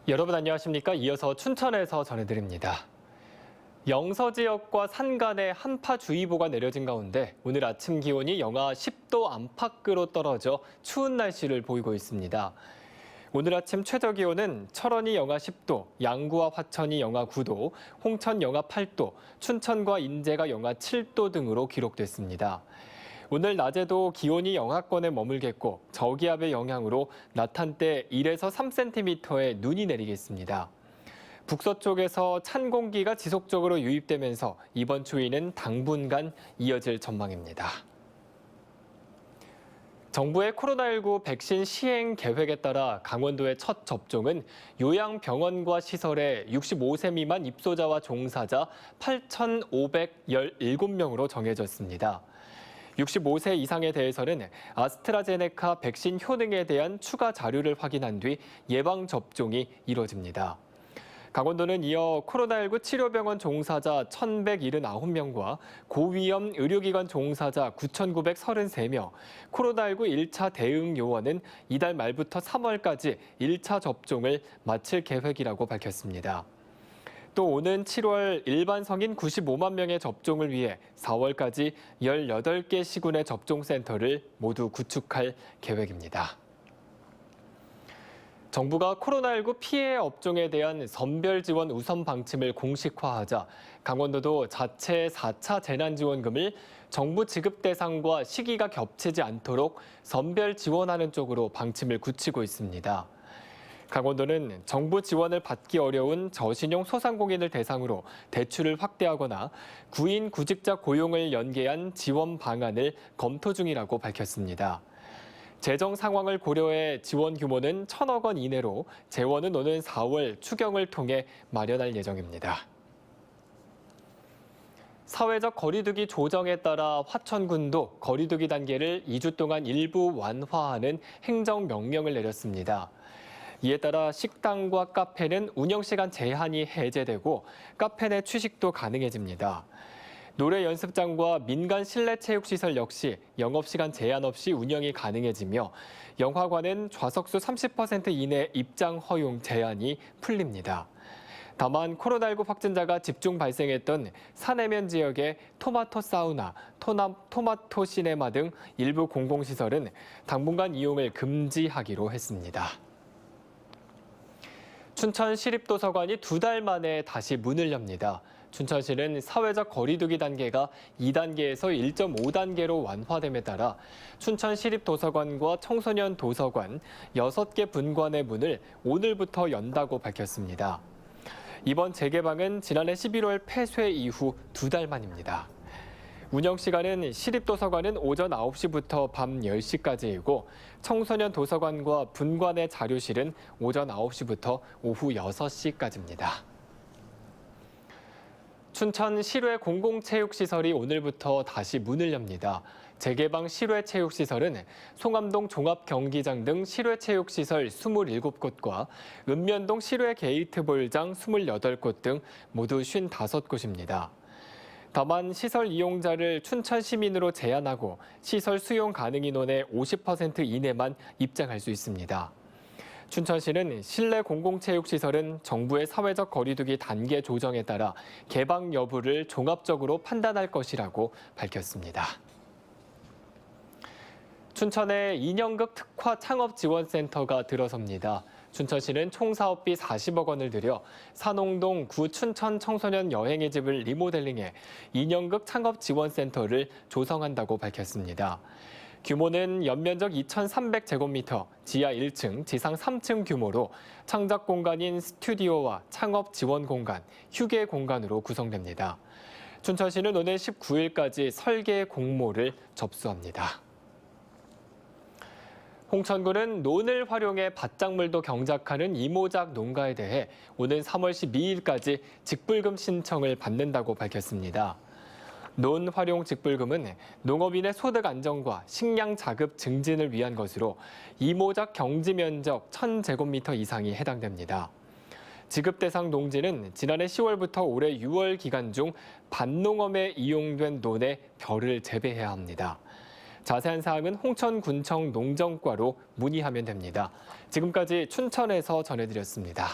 여러분 안녕하십니까? 이어서 춘천에서 전해드립니다. 영서 지역과 산 간에 한파주의보가 내려진 가운데 오늘 아침 기온이 영하 10도 안팎으로 떨어져 추운 날씨를 보이고 있습니다. 오늘 아침 최저 기온은 철원이 영하 10도, 양구와 화천이 영하 9도, 홍천 영하 8도, 춘천과 인제가 영하 7도 등으로 기록됐습니다. 오늘 낮에도 기온이 영하권에 머물겠고 저기압의 영향으로 낮 한때 1에서 3cm의 눈이 내리겠습니다. 북서쪽에서 찬 공기가 지속적으로 유입되면서 이번 추위는 당분간 이어질 전망입니다. 정부의 코로나19 백신 시행 계획에 따라 강원도의 첫 접종은 요양병원과 시설의 65세 미만 입소자와 종사자 8,517명으로 정해졌습니다. 65세 이상에 대해서는 아스트라제네카 백신 효능에 대한 추가 자료를 확인한 뒤 예방접종이 이뤄집니다. 강원도는 이어 코로나19 치료병원 종사자 1,179명과 고위험 의료기관 종사자 9,933명, 코로나19 1차 대응 요원은 이달 말부터 3월까지 1차 접종을 마칠 계획이라고 밝혔습니다. 또 오는 7월 일반 성인 95만 명의 접종을 위해 4월까지 18개 시군의 접종센터를 모두 구축할 계획입니다. 정부가 코로나19 피해 업종에 대한 선별 지원 우선 방침을 공식화하자 강원도도 자체 4차 재난지원금을 정부 지급 대상과 시기가 겹치지 않도록 선별 지원하는 쪽으로 방침을 굳히고 있습니다. 강원도는 정부 지원을 받기 어려운 저신용 소상공인을 대상으로 대출을 확대하거나 구인 구직자 고용을 연계한 지원 방안을 검토 중이라고 밝혔습니다. 재정 상황을 고려해 지원 규모는 1,000억 원 이내로 재원은 오는 4월 추경을 통해 마련할 예정입니다. 사회적 거리두기 조정에 따라 화천군도 거리두기 단계를 2주 동안 일부 완화하는 행정명령을 내렸습니다. 이에 따라 식당과 카페는 운영시간 제한이 해제되고 카페 내 취식도 가능해집니다. 노래 연습장과 민간 실내 체육시설 역시 영업시간 제한 없이 운영이 가능해지며 영화관은 좌석수 30% 이내 입장 허용 제한이 풀립니다. 다만 코로나19 확진자가 집중 발생했던 산해면 지역의 토마토 사우나, 토마토 시네마 등 일부 공공시설은 당분간 이용을 금지하기로 했습니다. 춘천 시립도서관이 2달 만에 다시 문을 엽니다. 춘천시는 사회적 거리두기 단계가 2단계에서 1.5단계로 완화됨에 따라 춘천 시립도서관과 청소년 도서관 6개 분관의 문을 오늘부터 연다고 밝혔습니다. 이번 재개방은 지난해 11월 폐쇄 이후 2달 만입니다. 운영 시간은 시립도서관은 오전 9시부터 밤 10시까지이고 청소년 도서관과 분관의 자료실은 오전 9시부터 오후 6시까지입니다. 춘천 실외 공공체육시설이 오늘부터 다시 문을 엽니다. 재개방 실외체육시설은 송암동 종합경기장 등 실외체육시설 27곳과 읍면동 실외 게이트볼장 28곳 등 모두 55곳입니다. 다만 시설 이용자를 춘천 시민으로 제한하고 시설 수용 가능 인원의 50% 이내만 입장할 수 있습니다. 춘천시는 실내 공공체육시설은 정부의 사회적 거리두기 단계 조정에 따라 개방 여부를 종합적으로 판단할 것이라고 밝혔습니다. 춘천에 인형극 특화 창업지원센터가 들어섭니다. 춘천시는 총 사업비 40억 원을 들여 산홍동 구 춘천 청소년 여행의 집을 리모델링해 인형극 창업지원센터를 조성한다고 밝혔습니다. 규모는 연면적 2,300제곱미터, 지하 1층, 지상 3층 규모로 창작 공간인 스튜디오와 창업 지원 공간, 휴게 공간으로 구성됩니다. 춘천시는 오늘 19일까지 설계 공모를 접수합니다. 홍천군은 논을 활용해 밭작물도 경작하는 이모작 농가에 대해 오는 3월 12일까지 직불금 신청을 받는다고 밝혔습니다. 논 활용 직불금은 농업인의 소득 안정과 식량 자급 증진을 위한 것으로 이모작 경지 면적 1,000제곱미터 이상이 해당됩니다. 지급 대상 농지는 지난해 10월부터 올해 6월 기간 중 밭농업에 이용된 논에 벼를 재배해야 합니다. 자세한 사항은 홍천군청 농정과로 문의하면 됩니다. 지금까지 춘천에서 전해드렸습니다.